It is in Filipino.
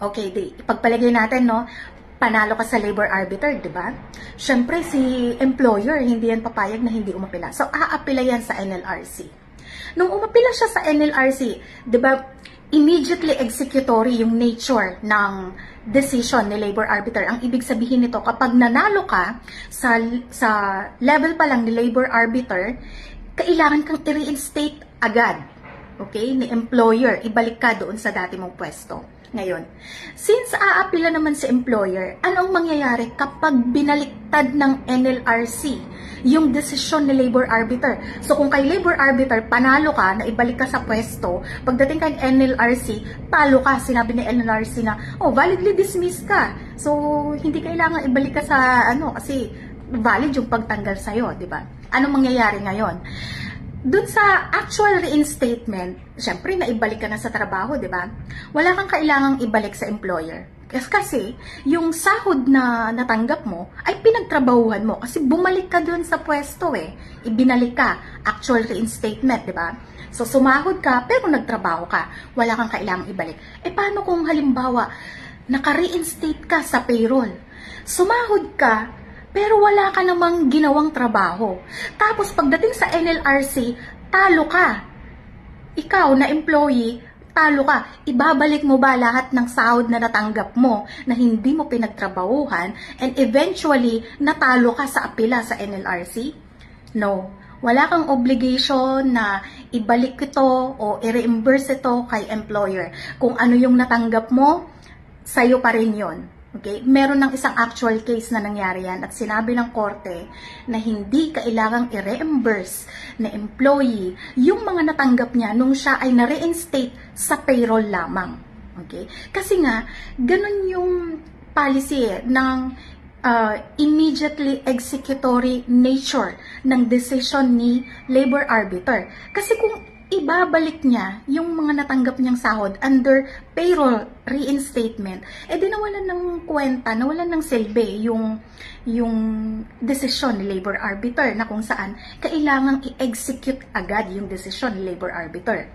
Okay, ipagpalagay natin, no? Panalo ka sa labor arbiter, di ba? Siyempre, si employer, hindi yan papayag na hindi umapila. So, aapila yan sa NLRC. Nung umapila siya sa NLRC, di ba, immediately executory yung nature ng decision ni labor arbiter. Ang ibig sabihin nito, kapag nanalo ka sa level pa lang ni labor arbiter, kailangan kang i-reinstate agad, okay, ni employer, ibalik ka doon sa dati mong pwesto. Ngayon, since aapila naman si employer, anong mangyayari kapag binaliktad ng NLRC yung desisyon ni labor arbiter? So kung kay labor arbiter, panalo ka, na ibalik ka sa pwesto, pagdating kay NLRC, talo ka, sinabi ni NLRC na, oh, validly dismissed ka. So hindi kailangan ibalik ka sa, kasi valid yung pagtanggal sa'yo, di ba? Anong mangyayari ngayon? Doon sa actual reinstatement, syempre naibalik ka na sa trabaho, di ba? Wala kang kailangang ibalik sa employer. Kasi yung sahod na natanggap mo ay pinagtrabahuhan mo kasi bumalik ka doon sa pwesto eh. Ibinalik ka, actual reinstatement, di ba? So sumahod ka pero nagtrabaho ka. Wala kang kailangang ibalik. Paano kung halimbawa naka-reinstate ka sa payroll? Sumahod ka pero wala ka namang ginawang trabaho. Tapos pagdating sa NLRC, talo ka. Ikaw na employee, talo ka. Ibabalik mo ba lahat ng sahod na natanggap mo na hindi mo pinagtrabahuhan and eventually natalo ka sa apela sa NLRC? No. Wala kang obligation na ibalik ito o i-reimburse ito kay employer. Kung ano yung natanggap mo, sa'yo pa rin yun. Okay? Meron ng isang actual case na nangyari yan at sinabi ng korte na hindi kailangang i-reimburse na employee yung mga natanggap niya nung siya ay na-reinstate sa payroll lamang. Okay? Kasi nga, ganun yung policy ng immediately executory nature ng decision ni labor arbiter. Kasi kung ibabalik niya yung mga natanggap niyang sahod under payroll reinstatement, di nawalan ng kwenta, nawalan ng silbi yung desisyon ni labor arbiter na kung saan kailangang i-execute agad yung desisyon ni labor arbiter.